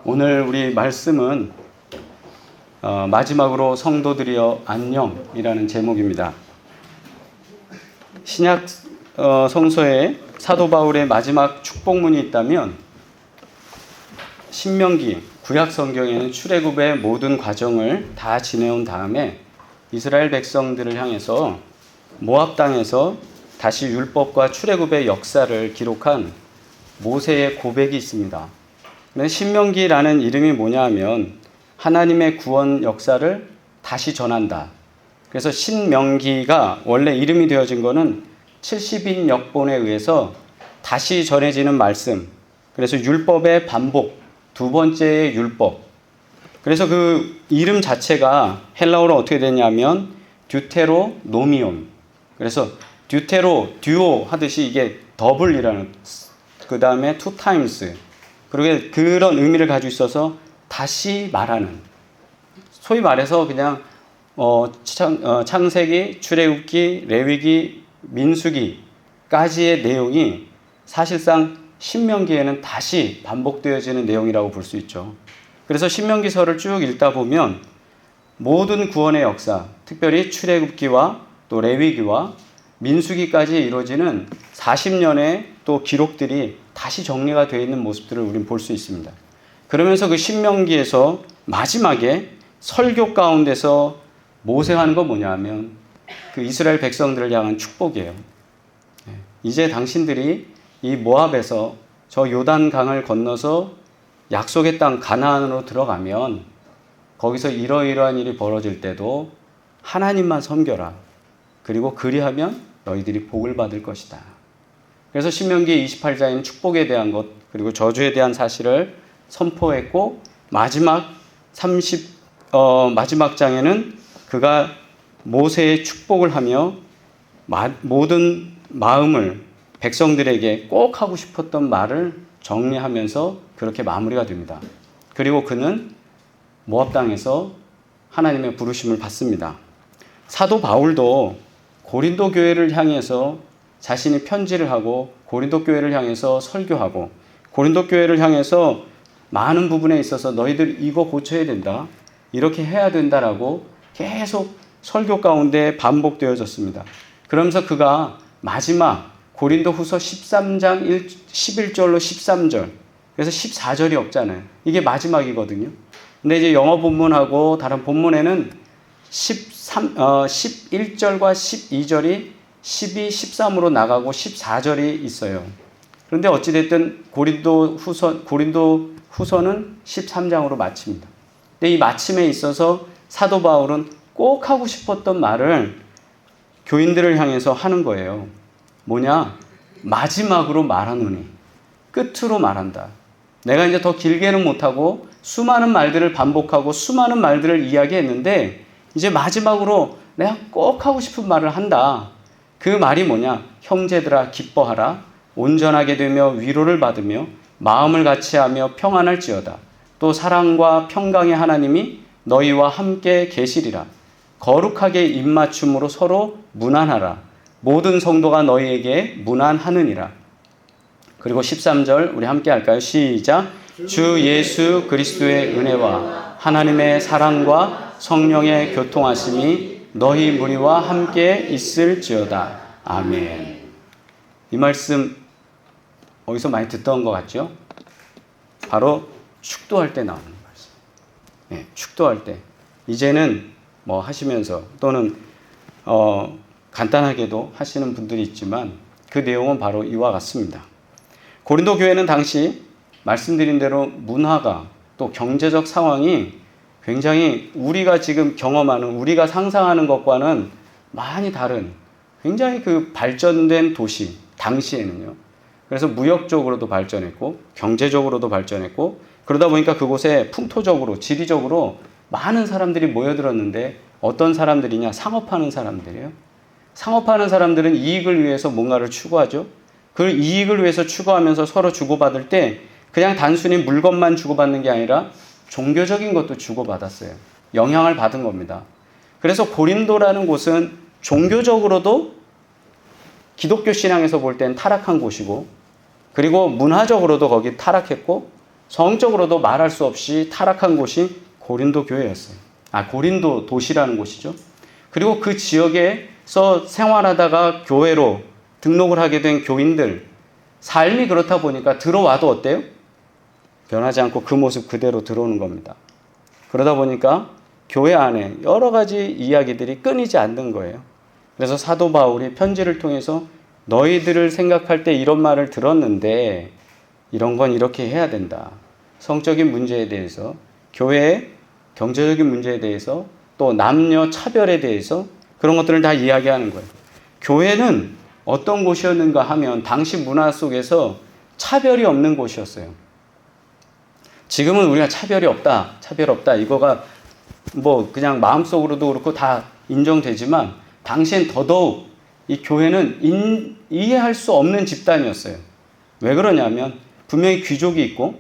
오늘 우리 말씀은 마지막으로 성도들이여 안녕이라는 제목입니다. 신약 성서에 사도 바울의 마지막 축복문이 있다면 신명기 구약 성경에는 출애굽의 모든 과정을 다 지내온 다음에 이스라엘 백성들을 향해서 모압 땅에서 다시 율법과 출애굽의 역사를 기록한 모세의 고백이 있습니다. 신명기라는 이름이 뭐냐 하면 하나님의 구원 역사를 다시 전한다. 그래서 신명기가 원래 이름이 되어진 거는 70인 역본에 의해서 다시 전해지는 말씀, 그래서 율법의 반복, 두 번째의 율법. 그래서 그 이름 자체가 헬라어로 어떻게 되냐면 듀테로노미온. 그래서 듀오 하듯이 이게 더블이라는, 그 다음에 two times. 그리고 그런 의미를 가지고 있어서 다시 말하는. 소위 말해서 그냥 창세기, 출애굽기, 레위기, 민수기까지의 내용이 사실상 신명기에는 다시 반복되어지는 내용이라고 볼 수 있죠. 그래서 신명기서를 쭉 읽다 보면 모든 구원의 역사, 특별히 출애굽기와 또 레위기와 민수기까지 이루어지는 40년의 또 기록들이 다시 정리가 되어 있는 모습들을 우리는 볼 수 있습니다. 그러면서 그 신명기에서 마지막에 설교 가운데서 모세가 하는 거 뭐냐 하면 그 이스라엘 백성들을 향한 축복이에요. 이제 당신들이 이 모압에서 저 요단 강을 건너서 약속의 땅 가나안으로 들어가면 거기서 이러이러한 일이 벌어질 때도 하나님만 섬겨라. 그리고 그리하면 너희들이 복을 받을 것이다. 그래서 신명기 28장에는 축복에 대한 것, 그리고 저주에 대한 사실을 선포했고, 마지막 장에는 그가 모세의 축복을 하며 모든 마음을 백성들에게 꼭 하고 싶었던 말을 정리하면서 그렇게 마무리가 됩니다. 그리고 그는 모압 땅에서 하나님의 부르심을 받습니다. 사도 바울도 고린도 교회를 향해서 자신이 편지를 하고 고린도 교회를 향해서 설교하고 고린도 교회를 향해서 많은 부분에 있어서 너희들 이거 고쳐야 된다, 이렇게 해야 된다라고 계속 설교 가운데 반복되어졌습니다. 그러면서 그가 마지막 고린도 후서 13장 11절로 13절, 그래서 14절이 없잖아요. 이게 마지막이거든요. 근데 이제 영어 본문하고 다른 본문에는 11절과 12절이 12, 13으로 나가고 14절이 있어요. 그런데 어찌됐든 고린도 후서는 13장으로 마칩니다. 근데 이 마침에 있어서 사도 바울은 꼭 하고 싶었던 말을 교인들을 향해서 하는 거예요. 뭐냐? 마지막으로 말하노니, 끝으로 말한다. 내가 이제 더 길게는 못하고 수많은 말들을 반복하고 수많은 말들을 이야기했는데 이제 마지막으로 내가 꼭 하고 싶은 말을 한다. 그 말이 뭐냐? 형제들아 기뻐하라. 온전하게 되며 위로를 받으며 마음을 같이하며 평안할지어다. 또 사랑과 평강의 하나님이 너희와 함께 계시리라. 거룩하게 입맞춤으로 서로 문안하라. 모든 성도가 너희에게 문안하느니라. 그리고 13절 우리 함께 할까요? 시작. 주 예수 그리스도의 은혜와 하나님의 사랑과 성령의 교통하심이 너희 무리와 함께 있을지어다. 아멘. 이 말씀 어디서 많이 듣던 것 같죠? 바로 축도할 때 나오는 말씀. 네, 축도할 때. 이제는 뭐 하시면서 또는 간단하게도 하시는 분들이 있지만 그 내용은 바로 이와 같습니다. 고린도 교회는 당시 말씀드린 대로 문화가 또 경제적 상황이 굉장히 우리가 지금 경험하는, 우리가 상상하는 것과는 많이 다른 굉장히 그 발전된 도시, 당시에는요. 그래서 무역적으로도 발전했고 경제적으로도 발전했고 그러다 보니까 그곳에 풍토적으로, 지리적으로 많은 사람들이 모여들었는데 어떤 사람들이냐? 상업하는 사람들이에요. 상업하는 사람들은 이익을 위해서 뭔가를 추구하죠. 그 이익을 위해서 추구하면서 서로 주고받을 때 그냥 단순히 물건만 주고받는 게 아니라 종교적인 것도 주고받았어요. 영향을 받은 겁니다. 그래서 고린도라는 곳은 종교적으로도 기독교 신앙에서 볼 땐 타락한 곳이고, 그리고 문화적으로도 거기 타락했고, 성적으로도 말할 수 없이 타락한 곳이 고린도 교회였어요. 고린도 도시라는 곳이죠. 그리고 그 지역에서 생활하다가 교회로 등록을 하게 된 교인들, 삶이 그렇다 보니까 들어와도 어때요? 변하지 않고 그 모습 그대로 들어오는 겁니다. 그러다 보니까 교회 안에 여러 가지 이야기들이 끊이지 않는 거예요. 그래서 사도 바울이 편지를 통해서 너희들을 생각할 때 이런 말을 들었는데 이런 건 이렇게 해야 된다. 성적인 문제에 대해서, 교회의 경제적인 문제에 대해서, 또 남녀 차별에 대해서 그런 것들을 다 이야기하는 거예요. 교회는 어떤 곳이었는가 하면 당시 문화 속에서 차별이 없는 곳이었어요. 지금은 우리가 차별 없다 이거가 뭐 그냥 마음속으로도 그렇고 다 인정되지만 당시엔 더더욱 이 교회는 이해할 수 없는 집단이었어요. 왜 그러냐면 분명히 귀족이 있고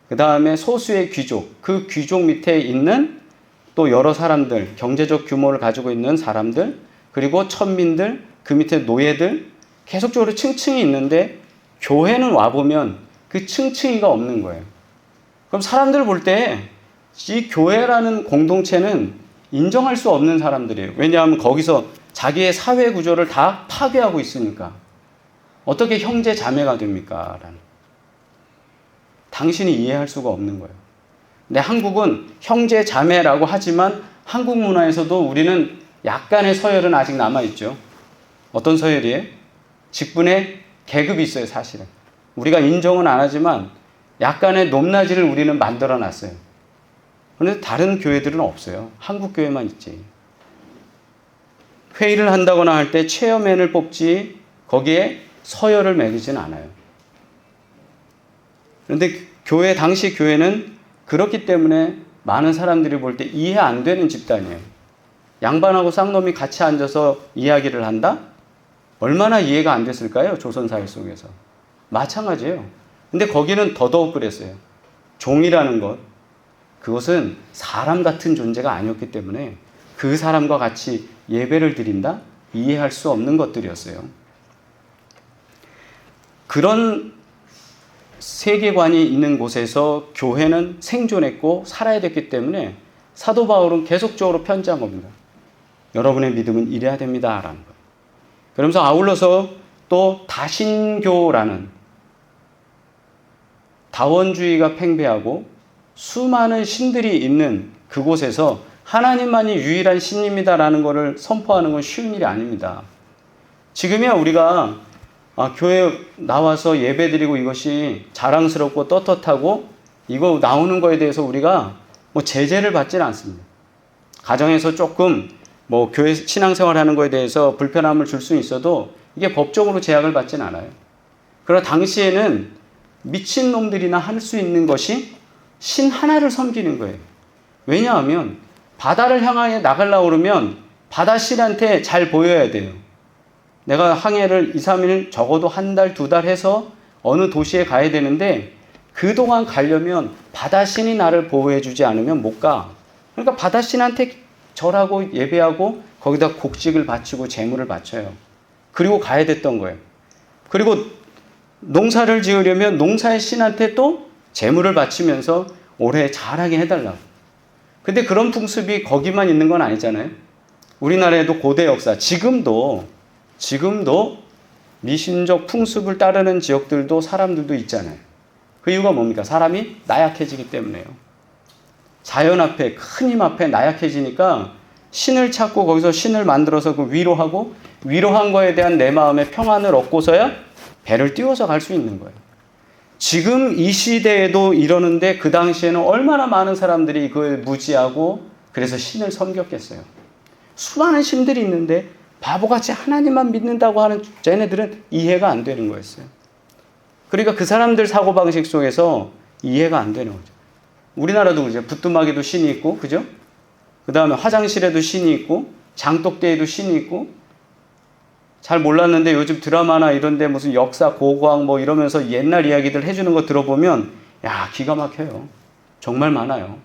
그 다음에 소수의 귀족, 그 귀족 밑에 있는 또 여러 사람들, 경제적 규모를 가지고 있는 사람들, 그리고 천민들, 그 밑에 노예들, 계속적으로 층층이 있는데 교회는 와보면 그 층층이가 없는 거예요. 그럼 사람들 볼 때 이 교회라는 공동체는 인정할 수 없는 사람들이에요. 왜냐하면 거기서 자기의 사회 구조를 다 파괴하고 있으니까. 어떻게 형제 자매가 됩니까? 라는. 당신이 이해할 수가 없는 거예요. 근데 한국은 형제 자매라고 하지만 한국 문화에서도 우리는 약간의 서열은 아직 남아있죠. 어떤 서열이에요? 직분의 계급이 있어요, 사실은. 우리가 인정은 안 하지만 약간의 높낮이를 우리는 만들어 놨어요. 그런데 다른 교회들은 없어요. 한국 교회만 있지. 회의를 한다거나 할 때 체어맨을 뽑지 거기에 서열을 매기진 않아요. 그런데 당시 교회는 그렇기 때문에 많은 사람들이 볼 때 이해 안 되는 집단이에요. 양반하고 쌍놈이 같이 앉아서 이야기를 한다? 얼마나 이해가 안 됐을까요? 조선사회 속에서. 마찬가지예요. 근데 거기는 더더욱 그랬어요. 종이라는 것, 그것은 사람 같은 존재가 아니었기 때문에 그 사람과 같이 예배를 드린다? 이해할 수 없는 것들이었어요. 그런 세계관이 있는 곳에서 교회는 생존했고 살아야 됐기 때문에 사도 바울은 계속적으로 편지한 겁니다. 여러분의 믿음은 이래야 됩니다. 라는 거예요. 그러면서 아울러서 또 다신교라는 다원주의가 팽배하고 수많은 신들이 있는 그곳에서 하나님만이 유일한 신입니다라는 것을 선포하는 건 쉬운 일이 아닙니다. 지금이야 우리가 교회 나와서 예배드리고 이것이 자랑스럽고 떳떳하고 이거 나오는 거에 대해서 우리가 뭐 제재를 받지는 않습니다. 가정에서 조금 뭐 교회 신앙생활 하는 거에 대해서 불편함을 줄 수는 있어도 이게 법적으로 제약을 받지는 않아요. 그러나 당시에는 미친놈들이나 할 수 있는 것이 신 하나를 섬기는 거예요. 왜냐하면 바다를 향하여 나가려고 그러면 바다신한테 잘 보여야 돼요. 내가 항해를 2, 3일 적어도 한 달, 2달 해서 어느 도시에 가야 되는데 그동안 가려면 바다신이 나를 보호해 주지 않으면 못 가. 그러니까 바다신한테 절하고 예배하고 거기다 곡식을 바치고 제물을 바쳐요. 그리고 가야 됐던 거예요. 그리고 농사를 지으려면 농사의 신한테 또 제물을 바치면서 올해 잘하게 해달라고. 근데 그런 풍습이 거기만 있는 건 아니잖아요. 우리나라에도 고대 역사, 지금도 미신적 풍습을 따르는 지역들도 사람들도 있잖아요. 그 이유가 뭡니까? 사람이 나약해지기 때문에요. 자연 앞에, 큰 힘 앞에 나약해지니까 신을 찾고 거기서 신을 만들어서 그 위로하고 위로한 거에 대한 내 마음의 평안을 얻고서야 배를 띄워서 갈 수 있는 거예요. 지금 이 시대에도 이러는데 그 당시에는 얼마나 많은 사람들이 그걸 무지하고 그래서 신을 섬겼겠어요. 수많은 신들이 있는데 바보같이 하나님만 믿는다고 하는 쟤네들은 이해가 안 되는 거였어요. 그러니까 그 사람들 사고방식 속에서 이해가 안 되는 거죠. 우리나라도 그죠. 부뚜막에도 신이 있고, 그죠? 그 다음에 화장실에도 신이 있고, 장독대에도 신이 있고, 잘 몰랐는데 요즘 드라마나 이런데 무슨 역사 고고학 뭐 이러면서 옛날 이야기들 해주는 거 들어보면 야 기가 막혀요. 정말 많아요.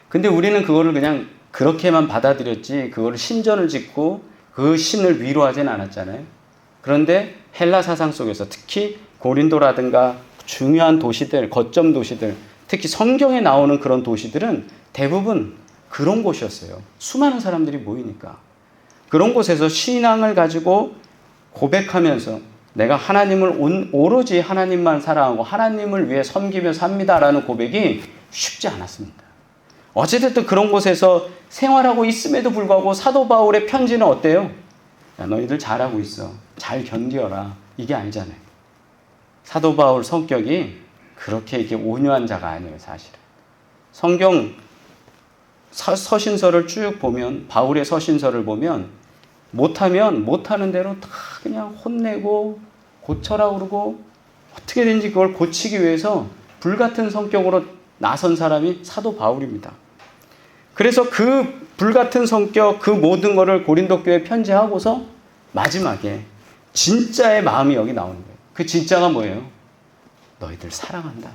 근데 우리는 그거를 그냥 그렇게만 받아들였지 그거를 신전을 짓고 그 신을 위로하진 않았잖아요. 그런데 헬라 사상 속에서 특히 고린도라든가 중요한 도시들, 거점 도시들, 특히 성경에 나오는 그런 도시들은 대부분 그런 곳이었어요. 수많은 사람들이 모이니까. 그런 곳에서 신앙을 가지고 고백하면서 내가 하나님을 오로지 하나님만 사랑하고 하나님을 위해 섬기며 삽니다라는 고백이 쉽지 않았습니다. 어찌됐든 그런 곳에서 생활하고 있음에도 불구하고 사도 바울의 편지는 어때요? 야, 너희들 잘하고 있어. 잘 견디어라. 이게 아니잖아요. 사도 바울 성격이 그렇게 이렇게 온유한 자가 아니에요, 사실은. 성경 서신서를 쭉 보면, 바울의 서신서를 보면 못하면 못하는 대로 다 그냥 혼내고 고쳐라 그러고 어떻게든지 그걸 고치기 위해서 불같은 성격으로 나선 사람이 사도 바울입니다. 그래서 그 불같은 성격, 그 모든 것을 고린도 교회에 편지하고서 마지막에 진짜의 마음이 여기 나오는 거예요. 그 진짜가 뭐예요? 너희들 사랑한다.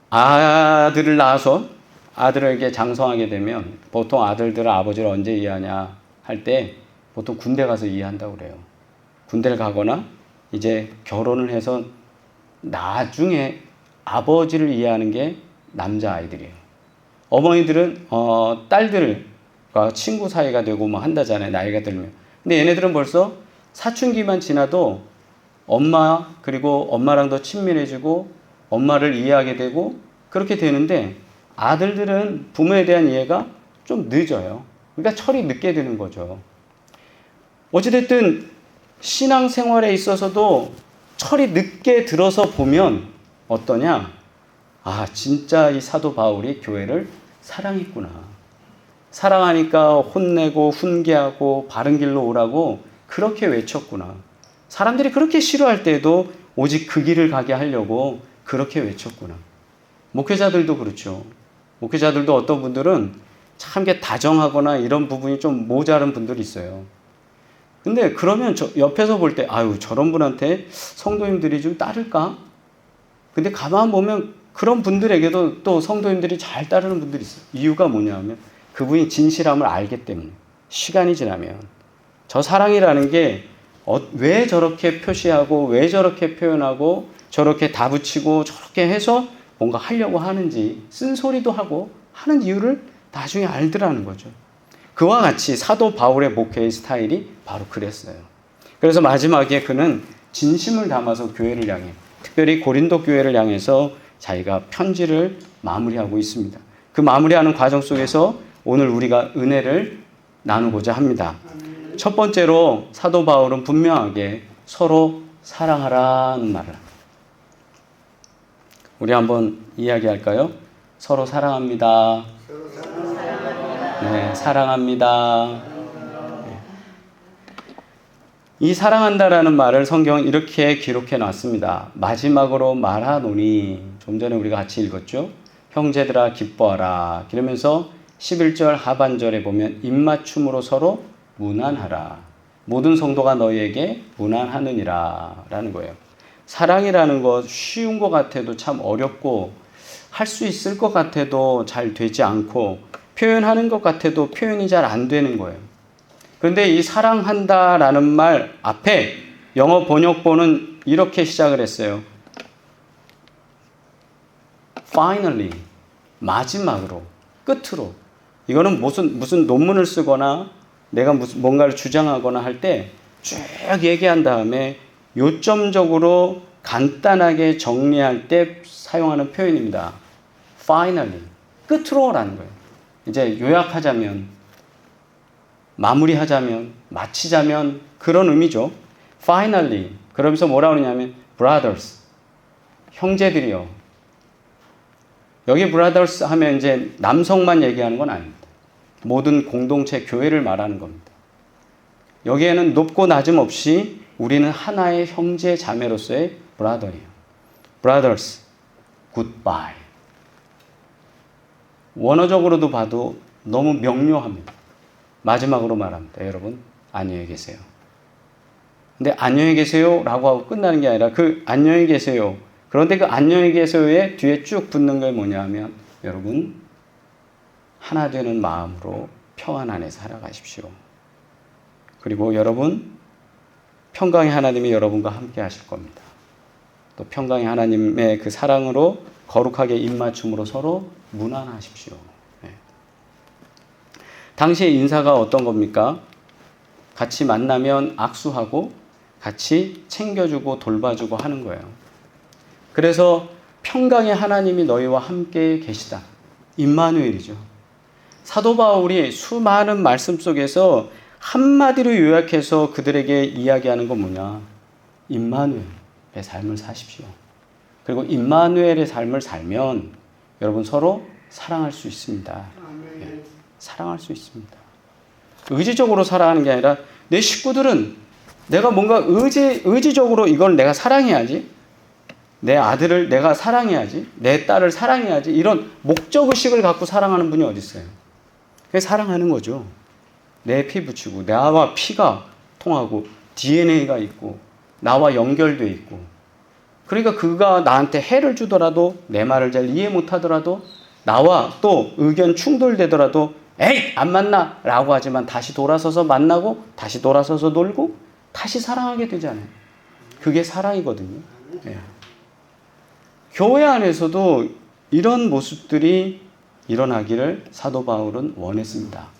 아들을 낳아서 아들에게 장성하게 되면 보통 아들들은 아버지를 언제 이해하냐 할 때 보통 군대 가서 이해한다고 그래요. 군대를 가거나 이제 결혼을 해서 나중에 아버지를 이해하는 게 남자아이들이에요. 어머니들은 딸들과 친구 사이가 되고 뭐 한다잖아요. 나이가 들면. 근데 얘네들은 벌써 사춘기만 지나도 엄마 그리고 엄마랑 더 친밀해지고 엄마를 이해하게 되고 그렇게 되는데 아들들은 부모에 대한 이해가 좀 늦어요. 그러니까 철이 늦게 드는 거죠. 어찌됐든 신앙생활에 있어서도 철이 늦게 들어서 보면 어떠냐? 아, 진짜 이 사도 바울이 교회를 사랑했구나. 사랑하니까 혼내고 훈계하고 바른 길로 오라고 그렇게 외쳤구나. 사람들이 그렇게 싫어할 때에도 오직 그 길을 가게 하려고 그렇게 외쳤구나. 목회자들도 그렇죠. 목회자들도 어떤 분들은 참 다정하거나 이런 부분이 좀 모자란 분들이 있어요. 근데 그러면 옆에서 볼 때 아유 저런 분한테 성도님들이 좀 따를까? 근데 가만 보면 그런 분들에게도 또 성도님들이 잘 따르는 분들이 있어요. 이유가 뭐냐면 그분이 진실함을 알기 때문에. 시간이 지나면 저 사랑이라는 게 왜 저렇게 표시하고 왜 저렇게 표현하고 저렇게 다 붙이고 저렇게 해서 뭔가 하려고 하는지 쓴소리도 하고 하는 이유를 나중에 알더라는 거죠. 그와 같이 사도 바울의 목회의 스타일이 바로 그랬어요. 그래서 마지막에 그는 진심을 담아서 교회를 향해, 특별히 고린도 교회를 향해서 자기가 편지를 마무리하고 있습니다. 그 마무리하는 과정 속에서 오늘 우리가 은혜를 나누고자 합니다. 첫 번째로 사도 바울은 분명하게 서로 사랑하라는 말을 합니다. 우리 한번 이야기할까요? 서로 사랑합니다. 네, 사랑합니다. 이 사랑한다라는 말을 성경은 이렇게 기록해 놨습니다. 마지막으로 말하노니, 좀 전에 우리가 같이 읽었죠? 형제들아 기뻐하라. 그러면서 11절 하반절에 보면 입맞춤으로 서로 문안하라. 모든 성도가 너희에게 문안하느니라 라는 거예요. 사랑이라는 것 쉬운 것 같아도 참 어렵고 할 수 있을 것 같아도 잘 되지 않고 표현하는 것 같아도 표현이 잘 안 되는 거예요. 그런데 이 사랑한다라는 말 앞에 영어 번역본은 이렇게 시작을 했어요. Finally, 마지막으로, 끝으로. 이거는 무슨 논문을 쓰거나 내가 뭔가를 주장하거나 할 때 쭉 얘기한 다음에 요점적으로 간단하게 정리할 때 사용하는 표현입니다. Finally, 끝으로라는 거예요. 이제 요약하자면, 마무리하자면, 마치자면 그런 의미죠. Finally, 그러면서 뭐라고 그러냐면 brothers, 형제들이요. 여기 brothers 하면 이제 남성만 얘기하는 건 아닙니다. 모든 공동체 교회를 말하는 겁니다. 여기에는 높고 낮음 없이 우리는 하나의 형제 자매로서의 brother예요. brothers, goodbye. 원어적으로도 봐도 너무 명료합니다. 마지막으로 말합니다. 여러분, 안녕히 계세요. 근데 안녕히 계세요 라고 하고 끝나는 게 아니라 그 안녕히 계세요. 그런데 그 안녕히 계세요에 뒤에 쭉 붙는 게 뭐냐 하면 여러분, 하나 되는 마음으로 평안 안에 살아가십시오. 그리고 여러분, 평강의 하나님이 여러분과 함께 하실 겁니다. 또 평강의 하나님의 그 사랑으로 거룩하게 입맞춤으로 서로 무난하십시오. 네. 당시의 인사가 어떤 겁니까? 같이 만나면 악수하고 같이 챙겨주고 돌봐주고 하는 거예요. 그래서 평강의 하나님이 너희와 함께 계시다. 임마누엘이죠. 사도 바울이 수많은 말씀 속에서 한마디로 요약해서 그들에게 이야기하는 건 뭐냐? 임마누엘의 삶을 사십시오. 그리고 임마누엘의 삶을 살면 여러분 서로 사랑할 수 있습니다. 네, 사랑할 수 있습니다. 의지적으로 사랑하는 게 아니라 내 식구들은 내가 뭔가 의지적으로 이걸 내가 사랑해야지. 내 아들을 내가 사랑해야지. 내 딸을 사랑해야지. 이런 목적의식을 갖고 사랑하는 분이 어디 있어요? 그게 사랑하는 거죠. 내 피 붙이고 나와 피가 통하고 DNA가 있고 나와 연결돼 있고 그러니까 그가 나한테 해를 주더라도 내 말을 잘 이해 못하더라도 나와 또 의견 충돌되더라도 에이 안 만나 라고 하지만 다시 돌아서서 만나고 다시 돌아서서 놀고 다시 사랑하게 되잖아요. 그게 사랑이거든요. 네. 교회 안에서도 이런 모습들이 일어나기를 사도 바울은 원했습니다.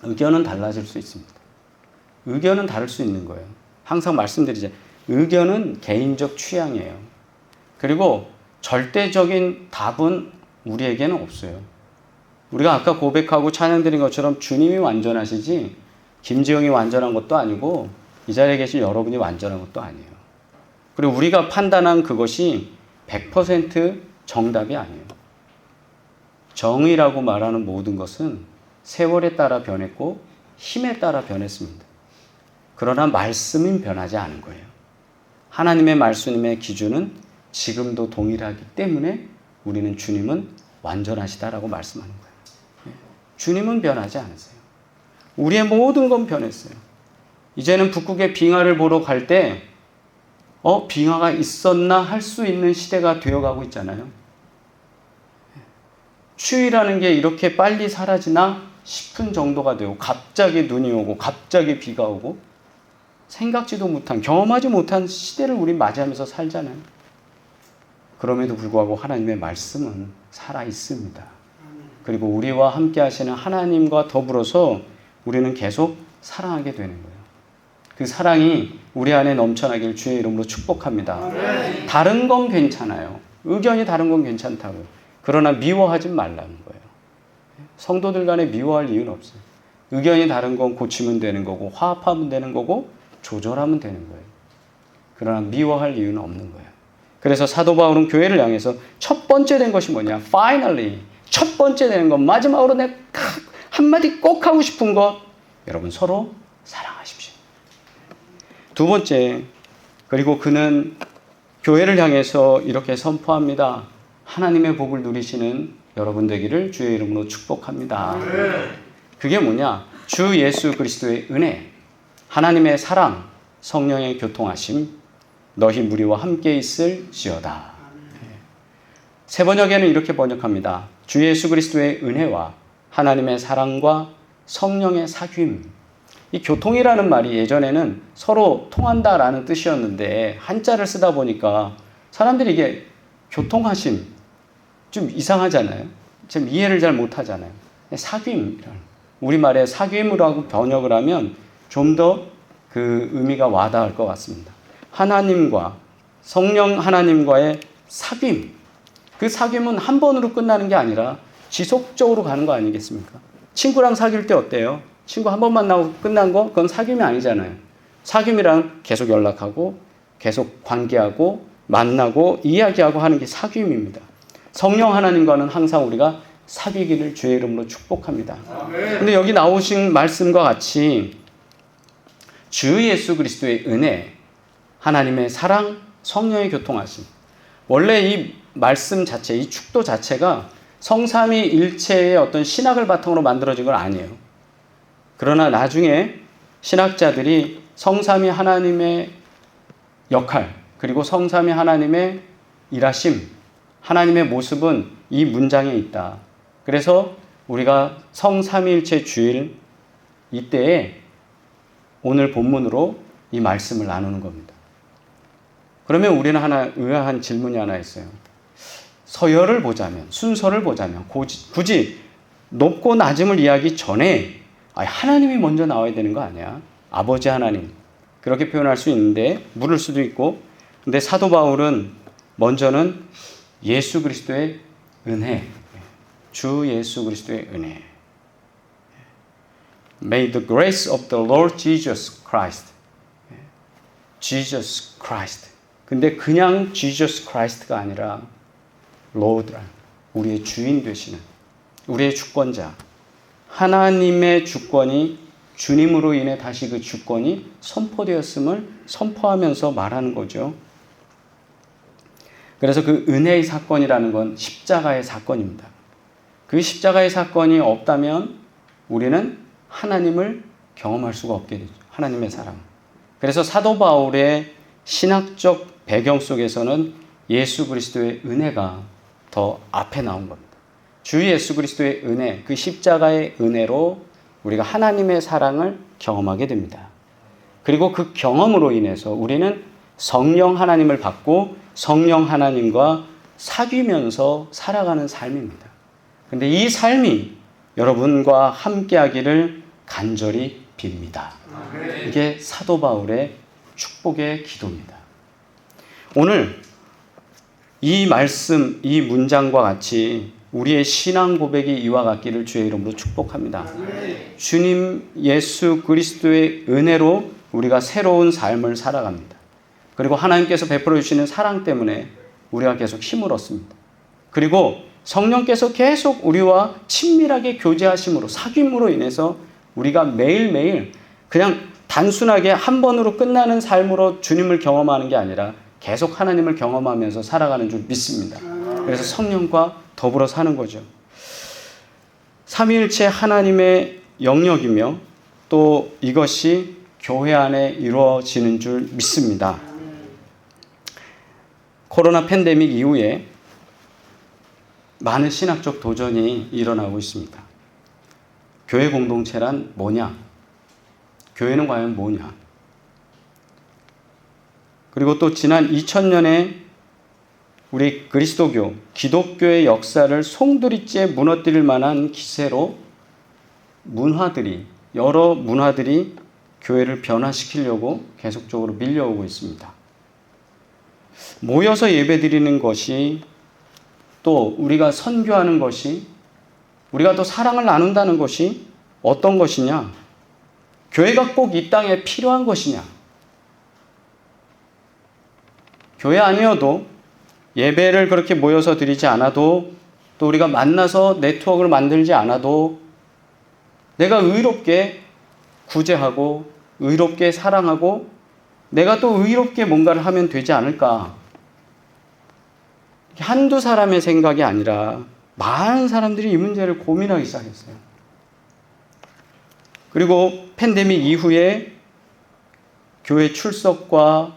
의견은 달라질 수 있습니다. 의견은 다를 수 있는 거예요. 항상 말씀드리죠. 의견은 개인적 취향이에요. 그리고 절대적인 답은 우리에게는 없어요. 우리가 아까 고백하고 찬양드린 것처럼 주님이 완전하시지 김지영이 완전한 것도 아니고 이 자리에 계신 여러분이 완전한 것도 아니에요. 그리고 우리가 판단한 그것이 100% 정답이 아니에요. 정의라고 말하는 모든 것은 세월에 따라 변했고 힘에 따라 변했습니다. 그러나 말씀은 변하지 않은 거예요. 하나님의 말씀의 기준은 지금도 동일하기 때문에 우리는 주님은 완전하시다라고 말씀하는 거예요. 주님은 변하지 않으세요. 우리의 모든 건 변했어요. 이제는 북극의 빙하를 보러 갈 때 빙하가 있었나 할 수 있는 시대가 되어가고 있잖아요. 추위라는 게 이렇게 빨리 사라지나 싶은 정도가 되고 갑자기 눈이 오고 갑자기 비가 오고 생각지도 못한 경험하지 못한 시대를 우리 맞이하면서 살잖아요. 그럼에도 불구하고 하나님의 말씀은 살아 있습니다. 그리고 우리와 함께 하시는 하나님과 더불어서 우리는 계속 사랑하게 되는 거예요. 그 사랑이 우리 안에 넘쳐나길 주의 이름으로 축복합니다. 다른 건 괜찮아요. 의견이 다른 건 괜찮다고요. 그러나 미워하지 말라는 거예요. 성도들 간에 미워할 이유는 없어요. 의견이 다른 건 고치면 되는 거고 화합하면 되는 거고 조절하면 되는 거예요. 그러나 미워할 이유는 없는 거예요. 그래서 사도 바울은 교회를 향해서 첫 번째 된 것이 뭐냐? Finally, 첫 번째 되는 것, 마지막으로 내가 한마디 꼭 하고 싶은 것, 여러분 서로 사랑하십시오. 두 번째, 그리고 그는 교회를 향해서 이렇게 선포합니다. 하나님의 복을 누리시는 여러분 되기를 주의 이름으로 축복합니다. 그게 뭐냐? 주 예수 그리스도의 은혜, 하나님의 사랑, 성령의 교통하심, 너희 무리와 함께 있을지어다. 세 번역에는 이렇게 번역합니다. 주 예수 그리스도의 은혜와 하나님의 사랑과 성령의 사귐. 이 교통이라는 말이 예전에는 서로 통한다라는 뜻이었는데 한자를 쓰다 보니까 사람들이 이게 교통하심 좀 이상하잖아요. 좀 이해를 잘 못하잖아요. 사귐, 우리말에 사귐으로 하고 번역을 하면 좀 더 그 의미가 와닿을 것 같습니다. 하나님과 성령 하나님과의 사귐. 그 사귐은 한 번으로 끝나는 게 아니라 지속적으로 가는 거 아니겠습니까? 친구랑 사귈 때 어때요? 친구 한 번 만나고 끝난 거? 그건 사귐이 아니잖아요. 사귐이란 계속 연락하고 계속 관계하고 만나고 이야기하고 하는 게 사귐입니다. 성령 하나님과는 항상 우리가 사귀기를 주의 이름으로 축복합니다. 근데 여기 나오신 말씀과 같이 주 예수 그리스도의 은혜, 하나님의 사랑, 성령의 교통하심. 원래 이 말씀 자체, 이 축도 자체가 성삼위일체의 어떤 신학을 바탕으로 만들어진 건 아니에요. 그러나 나중에 신학자들이 성삼위 하나님의 역할, 그리고 성삼위 하나님의 일하심, 하나님의 모습은 이 문장에 있다. 그래서 우리가 성삼위일체 주일 이때에 오늘 본문으로 이 말씀을 나누는 겁니다. 그러면 우리는 의아한 질문이 하나 있어요. 서열을 보자면, 순서를 보자면, 굳이 높고 낮음을 이야기 전에 하나님이 먼저 나와야 되는 거 아니야? 아버지 하나님. 그렇게 표현할 수 있는데, 물을 수도 있고, 근데 사도 바울은 먼저는 예수 그리스도의 은혜, 주 예수 그리스도의 은혜. May the grace of the Lord Jesus Christ. Jesus Christ. 근데 그냥 Jesus Christ가 아니라 Lord, 우리의 주인 되시는, 우리의 주권자. 하나님의 주권이 주님으로 인해 다시 그 주권이 선포되었음을 선포하면서 말하는 거죠. 그래서 그 은혜의 사건이라는 건 십자가의 사건입니다. 그 십자가의 사건이 없다면 우리는 하나님을 경험할 수가 없게 되죠. 하나님의 사랑. 그래서 사도 바울의 신학적 배경 속에서는 예수 그리스도의 은혜가 더 앞에 나온 겁니다. 주 예수 그리스도의 은혜, 그 십자가의 은혜로 우리가 하나님의 사랑을 경험하게 됩니다. 그리고 그 경험으로 인해서 우리는 성령 하나님을 받고 성령 하나님과 사귀면서 살아가는 삶입니다. 근데 이 삶이 여러분과 함께하기를 간절히 빕니다. 이게 사도 바울의 축복의 기도입니다. 오늘 이 말씀, 이 문장과 같이 우리의 신앙 고백이 이와 같기를 주의 이름으로 축복합니다. 주님 예수 그리스도의 은혜로 우리가 새로운 삶을 살아갑니다. 그리고 하나님께서 베풀어 주시는 사랑 때문에 우리가 계속 힘을 얻습니다. 그리고 성령께서 계속 우리와 친밀하게 교제하심으로, 사귐으로 인해서 우리가 매일매일 그냥 단순하게 한 번으로 끝나는 삶으로 주님을 경험하는 게 아니라 계속 하나님을 경험하면서 살아가는 줄 믿습니다. 그래서 성령과 더불어 사는 거죠. 삼위일체 하나님의 영역이며 또 이것이 교회 안에 이루어지는 줄 믿습니다. 코로나 팬데믹 이후에 많은 신학적 도전이 일어나고 있습니다. 교회 공동체란 뭐냐? 교회는 과연 뭐냐? 그리고 또 지난 2000년에 우리 그리스도교, 기독교의 역사를 송두리째 무너뜨릴 만한 기세로 여러 문화들이 교회를 변화시키려고 계속적으로 밀려오고 있습니다. 모여서 예배드리는 것이, 또 우리가 선교하는 것이, 우리가 또 사랑을 나눈다는 것이 어떤 것이냐? 교회가 꼭 이 땅에 필요한 것이냐? 교회 아니어도, 예배를 그렇게 모여서 드리지 않아도, 또 우리가 만나서 네트워크를 만들지 않아도 내가 의롭게 구제하고 의롭게 사랑하고 내가 또 의롭게 뭔가를 하면 되지 않을까? 한두 사람의 생각이 아니라 많은 사람들이 이 문제를 고민하기 시작했어요. 그리고 팬데믹 이후에 교회 출석과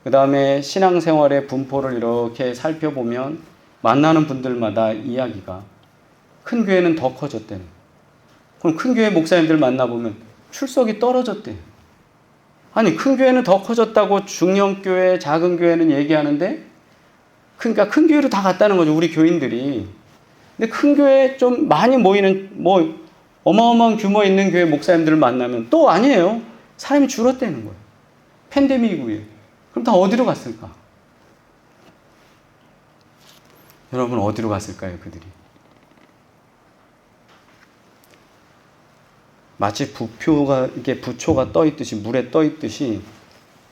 그 다음에 신앙생활의 분포를 이렇게 살펴보면 만나는 분들마다 이야기가 큰 교회는 더 커졌대요. 그럼 큰 교회 목사님들 만나보면 출석이 떨어졌대요. 아니, 큰 교회는 더 커졌다고 중형교회, 작은 교회는 얘기하는데, 그러니까 큰 교회로 다 갔다는 거죠, 우리 교인들이. 근데 큰 교회 좀 많이 모이는, 어마어마한 규모 있는 교회 목사님들을 만나면 또 아니에요. 사람이 줄었다는 거예요. 팬데믹 이후에. 그럼 다 어디로 갔을까? 여러분, 어디로 갔을까요, 그들이? 마치 부초가 떠 있듯이, 물에 떠 있듯이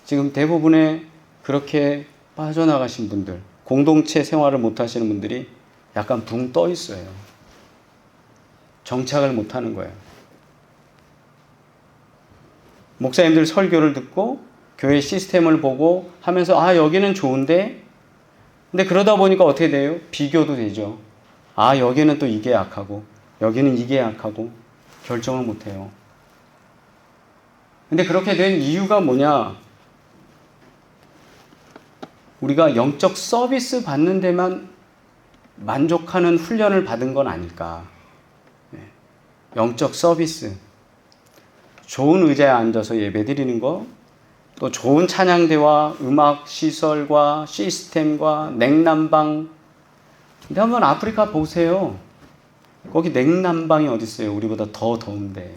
지금 대부분의 그렇게 빠져나가신 분들, 공동체 생활을 못 하시는 분들이 약간 붕 떠 있어요. 정착을 못 하는 거예요. 목사님들 설교를 듣고 교회 시스템을 보고 하면서 여기는 좋은데, 근데 그러다 보니까 어떻게 돼요? 비교도 되죠. 여기는 또 이게 약하고 여기는 이게 약하고 결정을 못 해요. 근데 그렇게 된 이유가 뭐냐? 우리가 영적 서비스 받는 데만 만족하는 훈련을 받은 건 아닐까. 영적 서비스. 좋은 의자에 앉아서 예배 드리는 거, 또 좋은 찬양대와 음악 시설과 시스템과 냉난방. 근데 한번 아프리카 보세요. 거기 냉난방이 어디 있어요? 우리보다 더 더운데.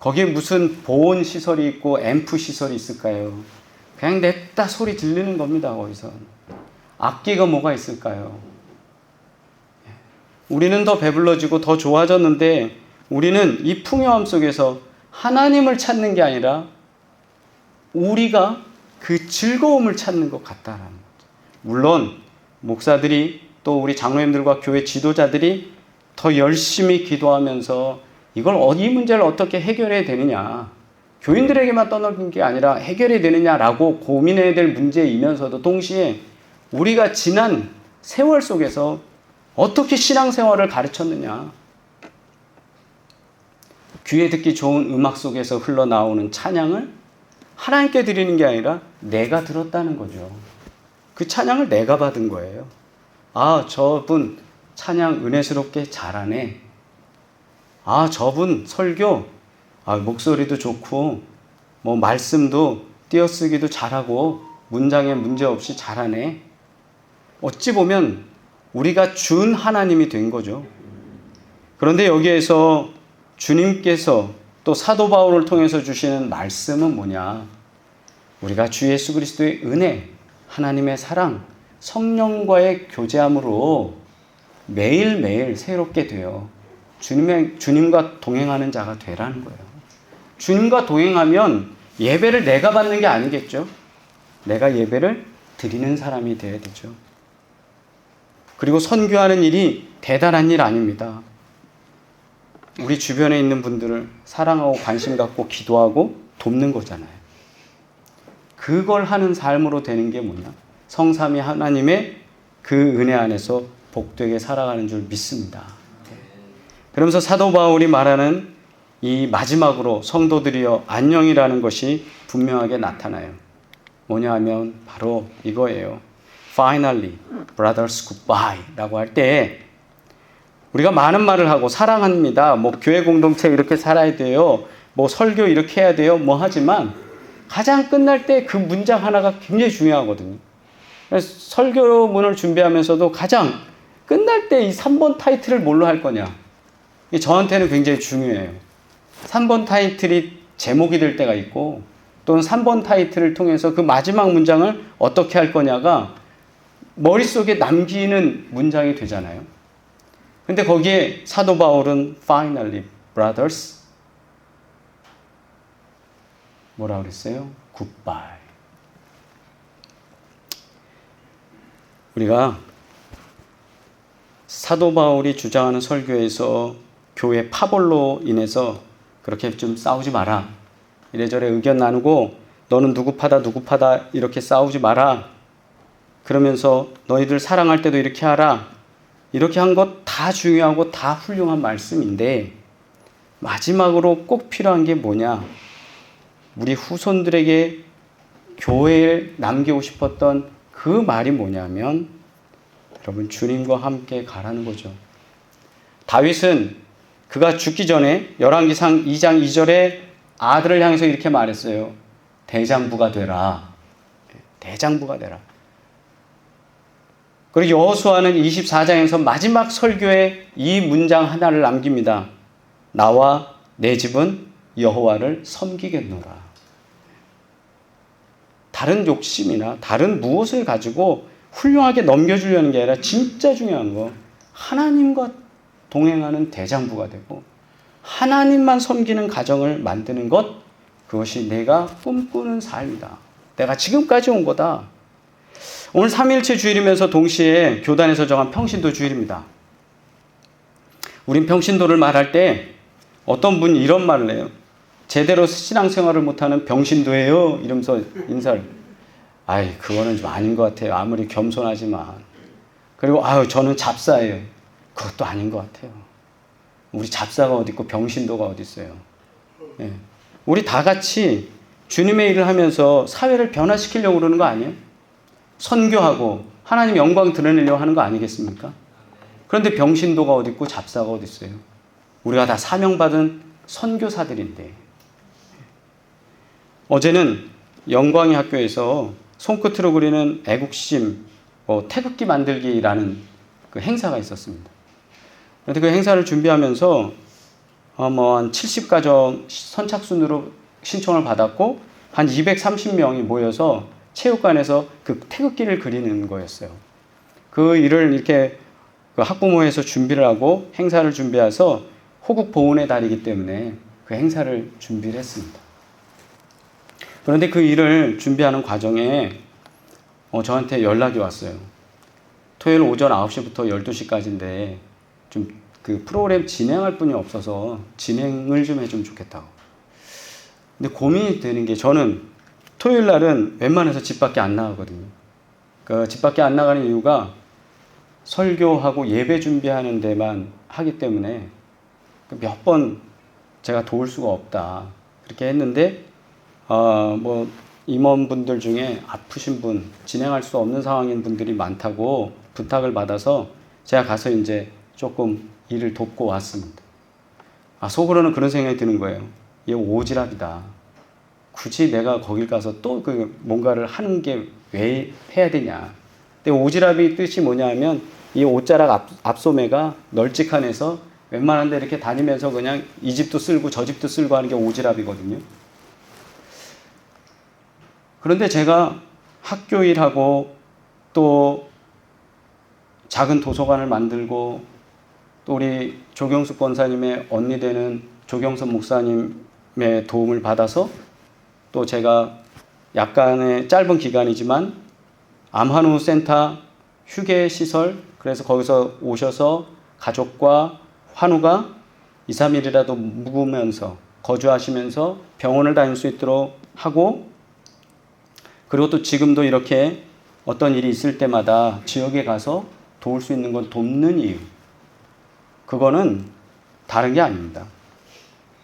거기에 무슨 보온 시설이 있고 앰프 시설이 있을까요? 그냥 냅다 소리 들리는 겁니다. 거기서. 악기가 뭐가 있을까요? 우리는 더 배불러지고 더 좋아졌는데 우리는 이 풍요함 속에서 하나님을 찾는 게 아니라 우리가 그 즐거움을 찾는 것 같다라는 거죠. 물론 목사들이 또 우리 장로님들과 교회 지도자들이 더 열심히 기도하면서 이걸 이 문제를 어떻게 해결해야 되느냐, 교인들에게만 떠넘긴 게 아니라 해결해야 되느냐라고 고민해야 될 문제이면서도 동시에 우리가 지난 세월 속에서 어떻게 신앙생활을 가르쳤느냐, 귀에 듣기 좋은 음악 속에서 흘러나오는 찬양을 하나님께 드리는 게 아니라 내가 들었다는 거죠. 그 찬양을 내가 받은 거예요. 아, 저분 찬양 은혜스럽게 잘하네. 아, 저분 설교, 목소리도 좋고 뭐 말씀도 띄어쓰기도 잘하고 문장에 문제 없이 잘하네. 어찌 보면 우리가 준 하나님이 된 거죠. 그런데 여기에서 주님께서 또 사도 바울을 통해서 주시는 말씀은 뭐냐? 우리가 주 예수 그리스도의 은혜, 하나님의 사랑, 성령과의 교제함으로 매일매일 새롭게 되어 주님과 동행하는 자가 되라는 거예요. 주님과 동행하면 예배를 내가 받는 게 아니겠죠. 내가 예배를 드리는 사람이 되어야 되죠. 그리고 선교하는 일이 대단한 일 아닙니다. 우리 주변에 있는 분들을 사랑하고 관심 갖고 기도하고 돕는 거잖아요. 그걸 하는 삶으로 되는 게 뭐냐? 성삼위 하나님의 그 은혜 안에서 복되게 살아가는 줄 믿습니다. 그러면서 사도 바울이 말하는 이 마지막으로 성도들이여 안녕이라는 것이 분명하게 나타나요. 뭐냐 하면 바로 이거예요. Finally, brothers, goodbye 라고 할 때 우리가 많은 말을 하고 사랑합니다. 뭐 교회 공동체 이렇게 살아야 돼요. 뭐 설교 이렇게 해야 돼요. 뭐 하지만 가장 끝날 때 그 문장 하나가 굉장히 중요하거든요. 그래서 설교문을 준비하면서도 가장 끝날 때 이 3번 타이틀을 뭘로 할 거냐. 이게 저한테는 굉장히 중요해요. 3번 타이틀이 제목이 될 때가 있고 또는 3번 타이틀을 통해서 그 마지막 문장을 어떻게 할 거냐가 머릿속에 남기는 문장이 되잖아요. 근데 거기에 사도 바울은 finally, brothers 뭐라 그랬어요? goodbye. 우리가 사도 바울이 주장하는 설교에서 교회 파벌로 인해서 그렇게 좀 싸우지 마라. 이래저래 의견 나누고 너는 누구 파다 이렇게 싸우지 마라. 그러면서 너희들 사랑할 때도 이렇게 하라. 이렇게 한 것 다 중요하고 다 훌륭한 말씀인데 마지막으로 꼭 필요한 게 뭐냐? 우리 후손들에게 교회에 남기고 싶었던 그 말이 뭐냐면 여러분 주님과 함께 가라는 거죠. 다윗은 그가 죽기 전에 열왕기상 2장 2절에 아들을 향해서 이렇게 말했어요. 대장부가 되라. 대장부가 되라. 그리고 여호수아는 24장에서 마지막 설교에 이 문장 하나를 남깁니다. 나와 내 집은 여호와를 섬기겠노라. 다른 욕심이나 다른 무엇을 가지고 훌륭하게 넘겨주려는 게 아니라 진짜 중요한 거 하나님과 동행하는 대장부가 되고 하나님만 섬기는 가정을 만드는 것, 그것이 내가 꿈꾸는 삶이다. 내가 지금까지 온 거다. 오늘 3일째 주일이면서 동시에 교단에서 정한 평신도 주일입니다. 우린 평신도를 말할 때 어떤 분이 이런 말을 해요. 제대로 신앙생활을 못하는 병신도예요. 이러면서 인사를. 그거는 좀 아닌 것 같아요. 아무리 겸손하지만. 그리고 저는 잡사예요. 그것도 아닌 것 같아요. 우리 잡사가 어디 있고 병신도가 어디 있어요. 예. 우리 다 같이 주님의 일을 하면서 사회를 변화시키려고 그러는 거 아니에요? 선교하고 하나님 영광 드러내려고 하는 거 아니겠습니까? 그런데 병신도가 어디 있고 잡사가 어디 있어요? 우리가 다 사명받은 선교사들인데. 어제는 영광의 학교에서 손끝으로 그리는 애국심, 태극기 만들기라는 그 행사가 있었습니다. 그런데 그 행사를 준비하면서 한 70가정 선착순으로 신청을 받았고 한 230명이 모여서 체육관에서 그 태극기를 그리는 거였어요. 그 일을 이렇게 그 학부모에서 준비를 하고 행사를 준비해서 호국 보훈의 달이기 때문에 그 행사를 준비를 했습니다. 그런데 그 일을 준비하는 과정에 저한테 연락이 왔어요. 토요일 오전 9시부터 12시까지인데 좀 그 프로그램 진행할 분이 없어서 진행을 좀 해주면 좋겠다고. 근데 고민이 되는 게 저는 토요일 날은 웬만해서 집 밖에 안 나가거든요. 그 집 밖에 안 나가는 이유가 설교하고 예배 준비하는 데만 하기 때문에 몇 번 제가 도울 수가 없다. 그렇게 했는데 임원분들 중에 아프신 분, 진행할 수 없는 상황인 분들이 많다고 부탁을 받아서 제가 가서 이제 조금 일을 돕고 왔습니다. 속으로는 그런 생각이 드는 거예요. 얘 오지랖이다. 굳이 내가 거길 가서 또 그 뭔가를 하는 게 왜 해야 되냐. 근데 오지랖이 뜻이 뭐냐 하면 이 옷자락 앞소매가 널찍한에서 웬만한 데 이렇게 다니면서 그냥 이 집도 쓸고 저 집도 쓸고 하는 게 오지랖이거든요. 그런데 제가 학교 일하고 또 작은 도서관을 만들고 또 우리 조경숙 권사님의 언니 되는 조경선 목사님의 도움을 받아서 또 제가 약간의 짧은 기간이지만 암환우 센터 휴게 시설, 그래서 거기서 오셔서 가족과 환우가 2, 3일이라도 묵으면서 거주하시면서 병원을 다닐 수 있도록 하고, 그리고 또 지금도 이렇게 어떤 일이 있을 때마다 지역에 가서 도울 수 있는 건 돕는 이유, 그거는 다른 게 아닙니다.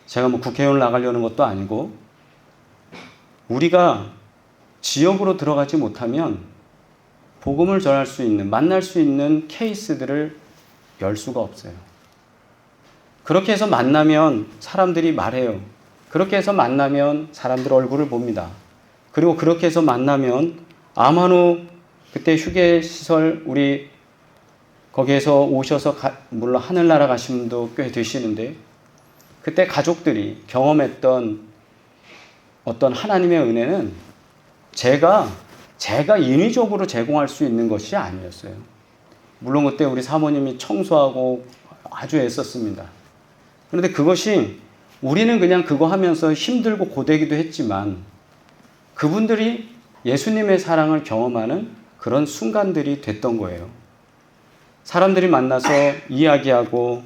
제가 국회의원을 나가려는 것도 아니고, 우리가 지역으로 들어가지 못하면 복음을 전할 수 있는, 만날 수 있는 케이스들을 열 수가 없어요. 그렇게 해서 만나면 사람들이 말해요. 그렇게 해서 만나면 사람들 얼굴을 봅니다. 그리고 그렇게 해서 만나면 암환우 그때 휴게시설 우리 거기에서 오셔서 물론 하늘나라 가신 분도 꽤 되시는데, 그때 가족들이 경험했던 어떤 하나님의 은혜는 제가 인위적으로 제공할 수 있는 것이 아니었어요. 물론 그때 우리 사모님이 청소하고 아주 애썼습니다. 그런데 그것이 우리는 그냥 그거 하면서 힘들고 고되기도 했지만 그분들이 예수님의 사랑을 경험하는 그런 순간들이 됐던 거예요. 사람들이 만나서 이야기하고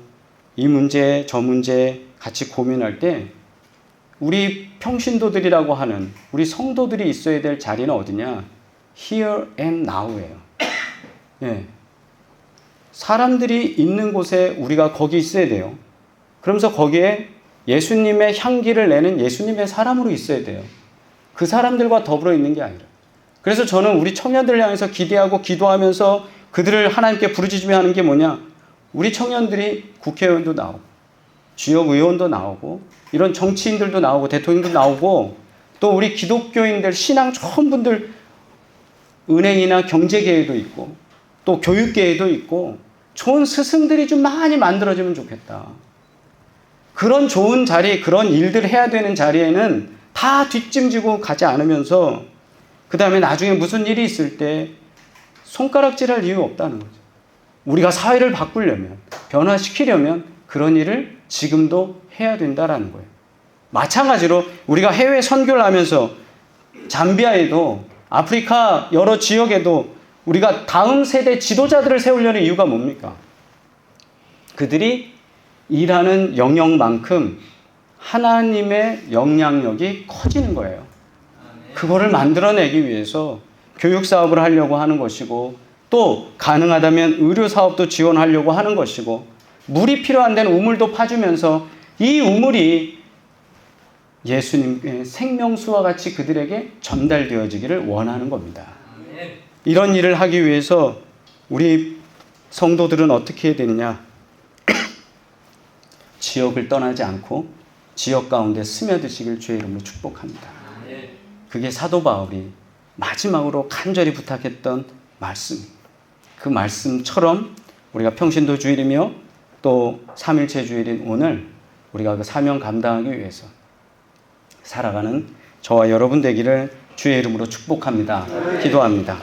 이 문제 저 문제 같이 고민할 때 우리 평신도들이라고 하는 우리 성도들이 있어야 될 자리는 어디냐? Here and Now예요. 예. 사람들이 있는 곳에 우리가 거기 있어야 돼요. 그러면서 거기에 예수님의 향기를 내는 예수님의 사람으로 있어야 돼요. 그 사람들과 더불어 있는 게 아니라. 그래서 저는 우리 청년들을 향해서 기대하고 기도하면서 그들을 하나님께 부르짖으며 하는 게 뭐냐? 우리 청년들이 국회의원도 나오고 지역의원도 나오고 이런 정치인들도 나오고 대통령도 나오고 또 우리 기독교인들 신앙 좋은 분들 은행이나 경제계에도 있고 또 교육계에도 있고 좋은 스승들이 좀 많이 만들어지면 좋겠다. 그런 좋은 자리, 그런 일들 해야 되는 자리에는 다 뒷짐지고 가지 않으면서 그 다음에 나중에 무슨 일이 있을 때 손가락질할 이유가 없다는 거죠. 우리가 사회를 바꾸려면, 변화시키려면 그런 일을 지금도 해야 된다라는 거예요. 마찬가지로 우리가 해외 선교를 하면서 잠비아에도 아프리카 여러 지역에도 우리가 다음 세대 지도자들을 세우려는 이유가 뭡니까? 그들이 일하는 영역만큼 하나님의 영향력이 커지는 거예요. 그거를 만들어내기 위해서 교육 사업을 하려고 하는 것이고 또 가능하다면 의료 사업도 지원하려고 하는 것이고 물이 필요한 데는 우물도 파주면서 이 우물이 예수님의 생명수와 같이 그들에게 전달되어지기를 원하는 겁니다. 이런 일을 하기 위해서 우리 성도들은 어떻게 해야 되느냐? 지역을 떠나지 않고 지역 가운데 스며드시길 주의 이름으로 축복합니다. 그게 사도 바울이 마지막으로 간절히 부탁했던 말씀. 그 말씀처럼 우리가 평신도 주일이며 또 삼일체 주일인 오늘 우리가 그 사명 감당하기 위해서 살아가는 저와 여러분 되기를 주의 이름으로 축복합니다. 기도합니다.